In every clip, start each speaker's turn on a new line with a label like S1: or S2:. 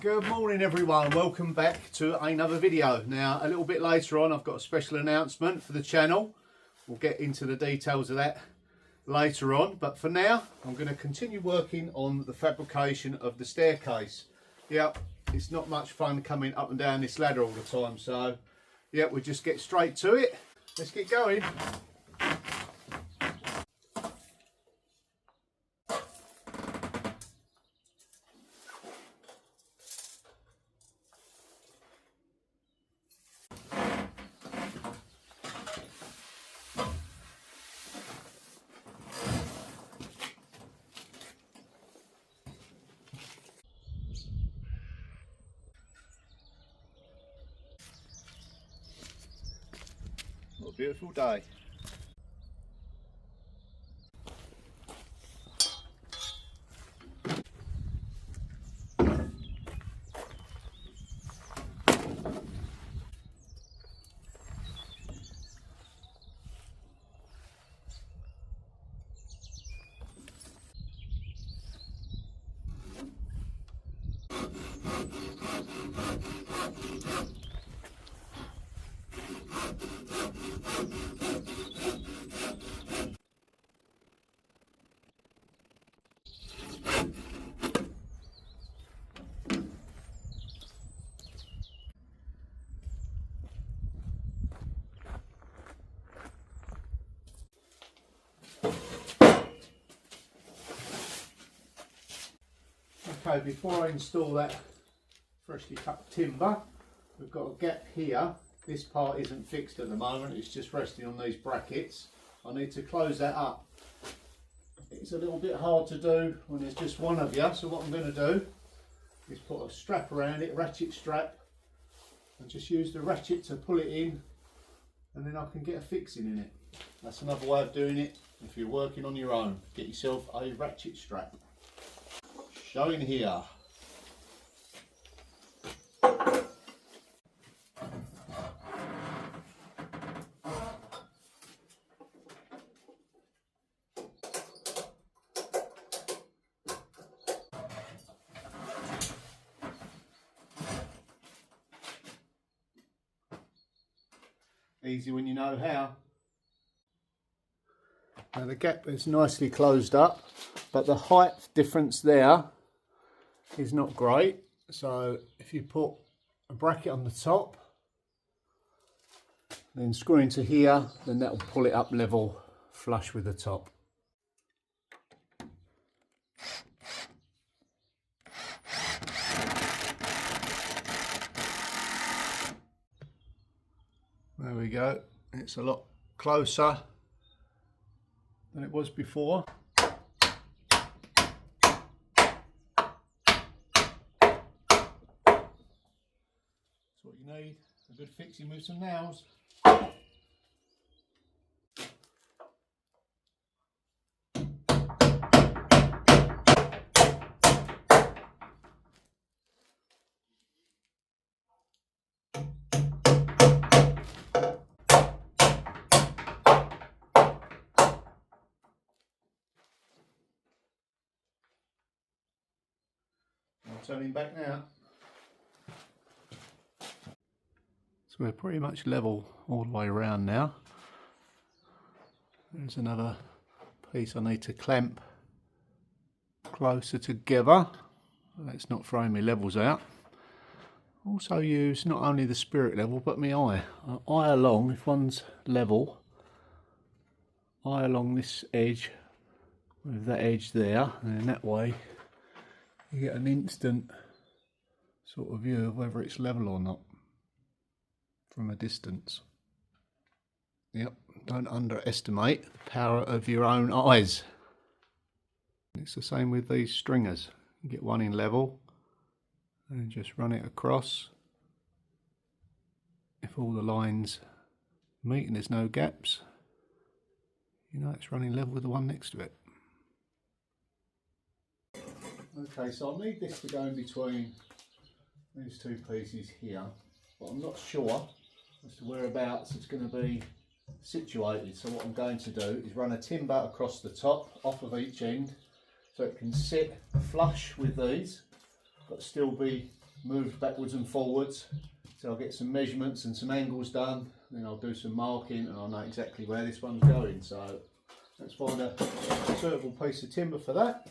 S1: Good morning everyone, welcome back to another video. Now a little bit later on I've got a special announcement for the channel. We'll get into the details of that later on, but for now I'm going to continue working on the fabrication of the staircase. Yeah, it's not much fun coming up and down this ladder all the time, so yeah, we'll just get straight to it. Let's get going. What a beautiful day. Okay, before I install that freshly cut timber, we've got a gap here. This part isn't fixed at the moment, it's just resting on these brackets. I need to close that up. It's a little bit hard to do when there's just one of you, so what I'm going to do is put a strap around it, ratchet strap, and just use the ratchet to pull it in, and then I can get a fixing in it. That's another way of doing it if you're working on your own. Get yourself a ratchet strap. Showing here. Easy when you know how. Now the gap is nicely closed up, but the height difference there is not great. So if you put a bracket on the top, then screw into here, then that will pull it up level, flush with the top. There we go. It's a lot closer than it was before. What you need, a good fixing with some nails. I'm turning back now. So we're pretty much level all the way around now. There's another piece I need to clamp closer together. Let's not throw my levels out. Also use not only the spirit level but my eye. Eye along, if one's level, eye along this edge with that edge there, and in that way you get an instant sort of view of whether it's level or not from a distance. Yep, don't underestimate the power of your own eyes. It's the same with these stringers. You get one in level and just run it across. If all the lines meet and there's no gaps, you know it's running level with the one next to it. Okay, so I'll need this to go in between these two pieces here, but I'm not sure as to whereabouts it's going to be situated. So what I'm going to do is run a timber across the top off of each end so it can sit flush with these but still be moved backwards and forwards. So I'll get some measurements and some angles done, then I'll do some marking and I'll know exactly where this one's going. So let's find a suitable piece of timber for that.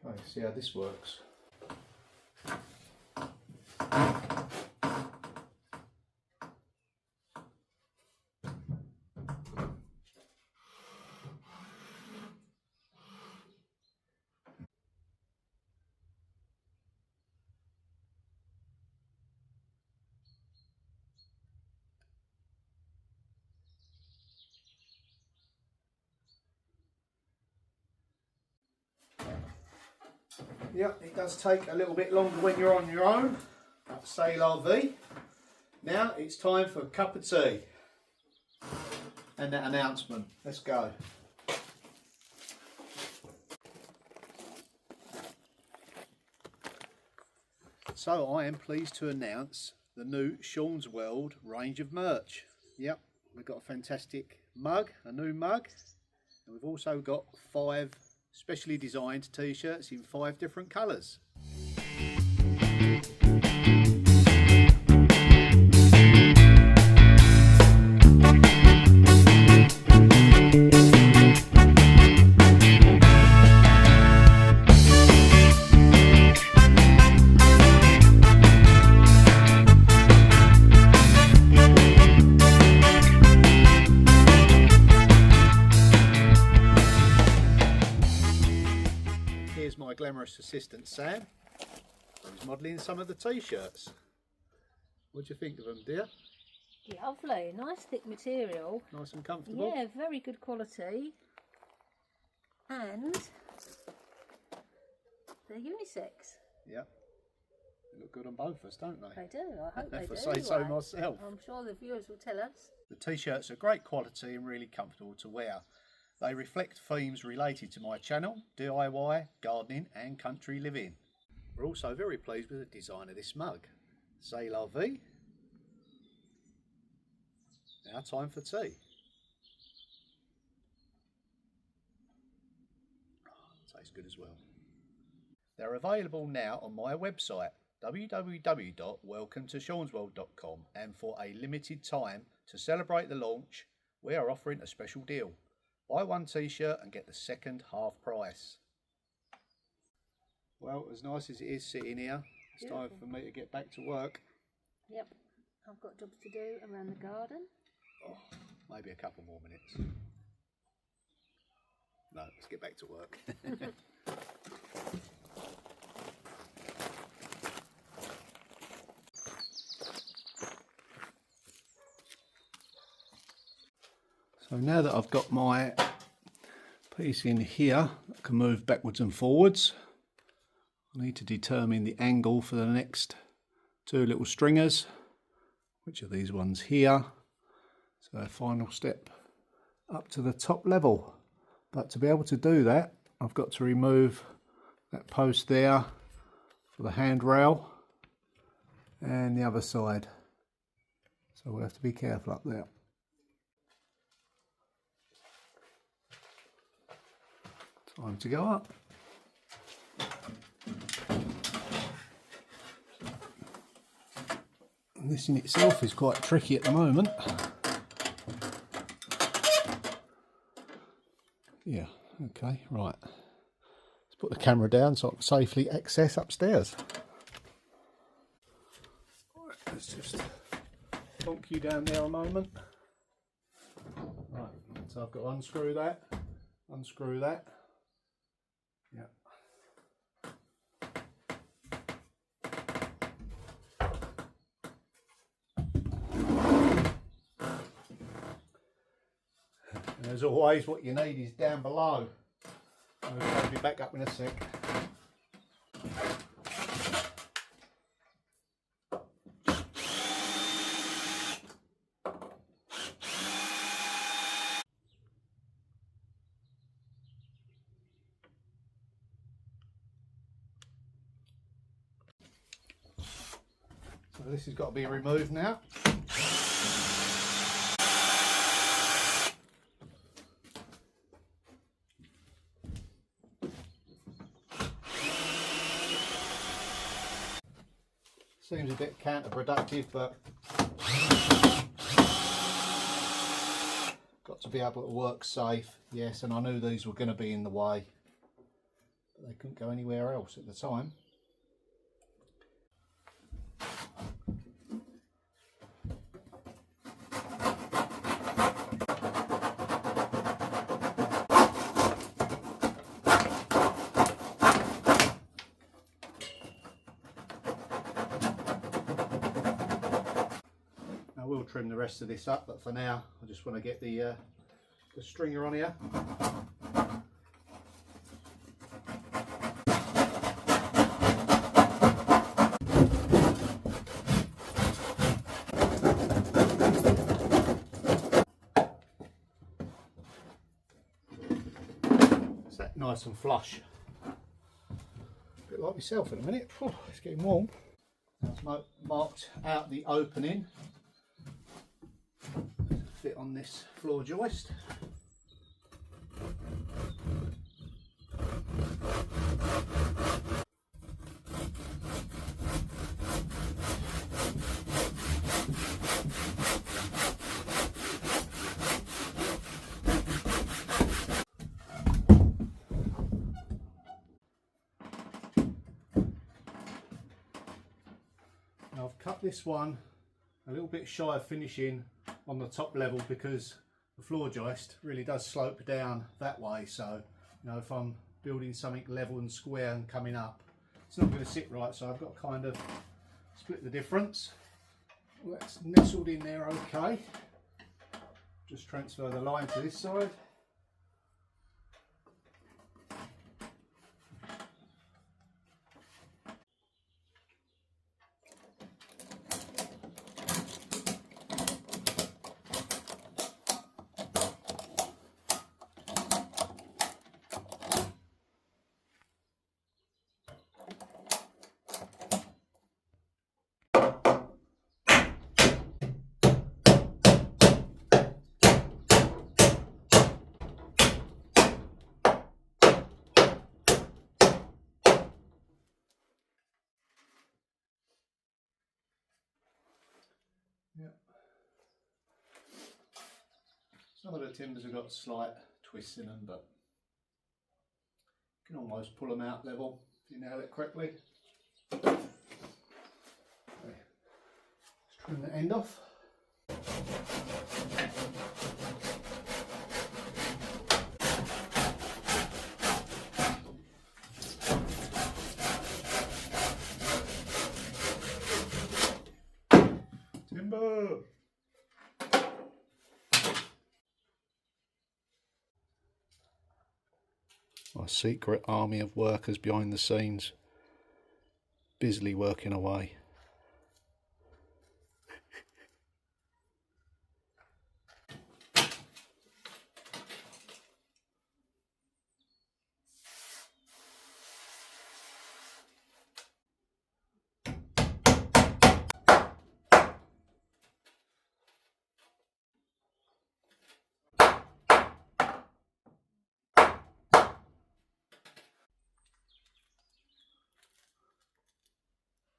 S1: Okay, see how this works. Yeah, it does take a little bit longer when you're on your own. That's say la vie. Now it's time for a cup of tea and that announcement. Let's go. So I am pleased to announce the new Sean's World range of merch. Yep, we've got a fantastic mug, a new mug, and we've also got 5 specially designed t-shirts in 5 different colours. Here's my glamorous assistant Sam, who's modelling some of the t-shirts. What do you think of them, dear?
S2: Lovely, nice thick material.
S1: Nice and comfortable.
S2: Yeah, very good quality. And they're unisex.
S1: Yep. They look good on both of us, don't they?
S2: They do, I hope they
S1: If
S2: do.
S1: I say so myself.
S2: I'm sure the viewers will tell us.
S1: The t-shirts are great quality and really comfortable to wear. They reflect themes related to my channel, DIY, gardening and country living. We're also very pleased with the design of this mug. C'est la vie. Now time for tea. Tastes good as well. They're available now on my website www.welcometoshansworld.com, and for a limited time to celebrate the launch we are offering a special deal. Buy 1 t-shirt and get the second half price. Well, as nice as it is sitting here, it's
S2: Beautiful.
S1: time for me to get back to work.
S2: Yep, I've got jobs to do around the garden.
S1: Oh, maybe a couple more minutes. No, let's get back to work. So now that I've got my piece in here that can move backwards and forwards, I need to determine the angle for the next 2 little stringers, which are these ones here. So final step up to the top level. But to be able to do that, I've got to remove that post there for the handrail and the other side. So we'll have to be careful up there. Time to go up. And this in itself is quite tricky at the moment. Yeah, okay, right. Let's put the camera down so I can safely access upstairs. Right, let's just plonk you down there a moment. Right, so I've got to unscrew that, yeah. And as always, what you need is down below. I'll be back up in a sec. So this has got to be removed now. Seems a bit counterproductive, but got to be able to work safe. Yes, and I knew these were going to be in the way, but they couldn't go anywhere else at the time. I will trim the rest of this up, but for now I just want to get the stringer on here. Is that nice and flush? A bit like myself in a minute. Whew, it's getting warm. I've marked out the opening. Fit on this floor joist. Now I've cut this one a little bit shy of finishing on the top level because the floor joist really does slope down that way, so you know, if I'm building something level and square and coming up, it's not going to sit right, so I've got to kind of split the difference. Well, that's nestled in there okay. Just transfer the line to this side. Yep. Some of the timbers have got slight twists in them, but you can almost pull them out level if you nail it correctly. Okay. Let's trim the end off. Timber! My secret army of workers behind the scenes, busily working away.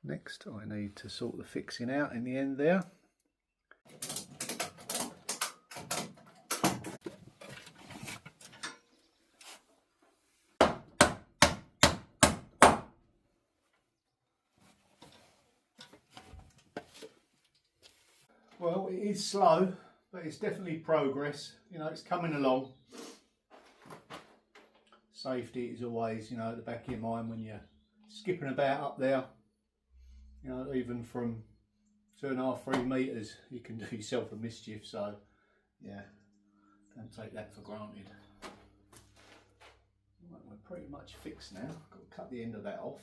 S1: Next I need to sort the fixing out in the end there. Well, it is slow, but it's definitely progress. You know, it's coming along. Safety is always, you know, at the back of your mind when you're skipping about up there. You know, even from 2.5, 3 metres, you can do yourself a mischief. So, yeah, don't take that for granted. Right, we're pretty much fixed now. I've got to cut the end of that off.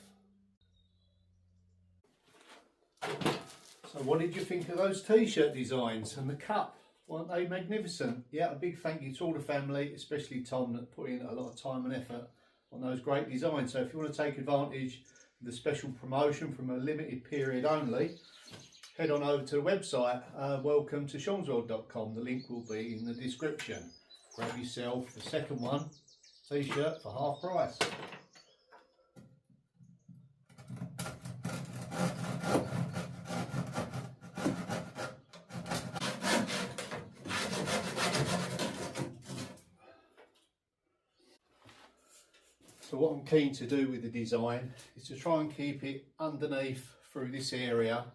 S1: So, what did you think of those t-shirt designs and the cup? Weren't they magnificent? Yeah, a big thank you to all the family, especially Tom, that put in a lot of time and effort on those great designs. So if you want to take advantage of the special promotion from a limited period only, head on over to the website, welcome to seansworld.com. The link will be in the description. Grab yourself the second one, t-shirt for half price. So what I'm keen to do with the design is to try and keep it underneath through this area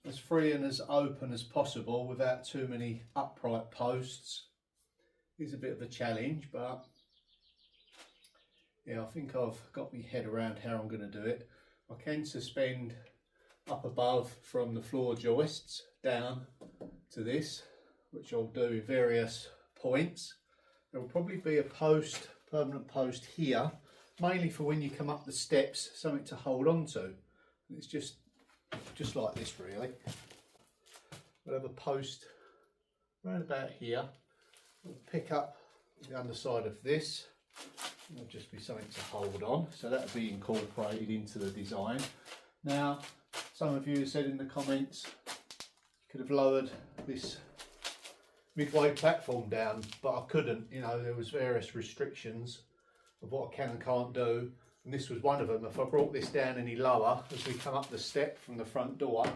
S1: as free and as open as possible without too many upright posts. It's a bit of a challenge, but yeah, I think I've got my head around how I'm going to do it. I can suspend up above from the floor joists down to this, which I'll do in various points. There will probably be a post, permanent post here, mainly for when you come up the steps, something to hold on to. It's just like this really. We'll have a post around about here. We'll pick up the underside of this. There'll just be something to hold on, so that'll be incorporated into the design. Now, some of you said in the comments you could have lowered this midway platform down, but I couldn't. You know, there was various restrictions of what I can and can't do, and this was one of them. If I brought this down any lower as we come up the step from the front door,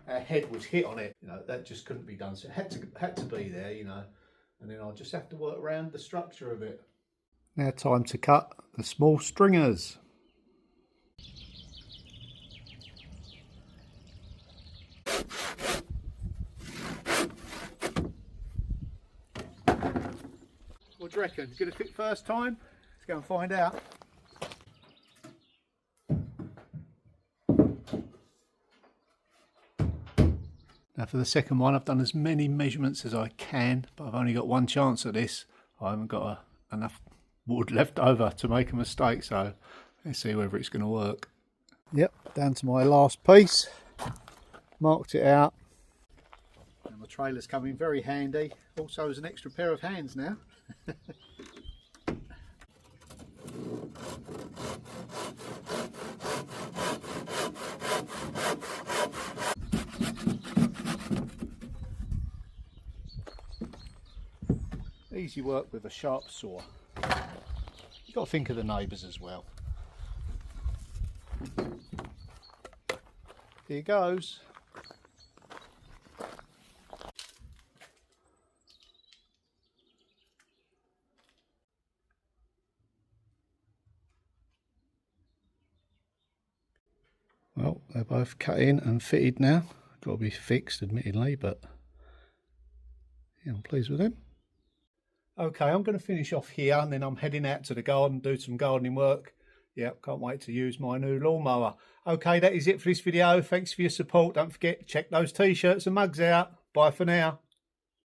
S1: our head would hit on it. You know, that just couldn't be done, so it had to be there, you know, and then I'll just have to work around the structure of it. Now time to cut the small stringers. What do you reckon? It's going to fit first time? Let's go and find out. Now for the second one, I've done as many measurements as I can, but I've only got one chance at this. I haven't got enough wood left over to make a mistake, so let's see whether it's going to work. Yep, down to my last piece. Marked it out. And the trailer's come in very handy. Also as an extra pair of hands now. Easy work with a sharp saw. You've got to think of the neighbours as well. Here goes. Well, they're both cut in and fitted now. Got to be fixed, admittedly, but yeah, I'm pleased with them. Okay, I'm going to finish off here and then I'm heading out to the garden, do some gardening work. Yep, can't wait to use my new lawnmower. Okay, that is it for this video. Thanks for your support. Don't forget, check those t-shirts and mugs out. Bye for now.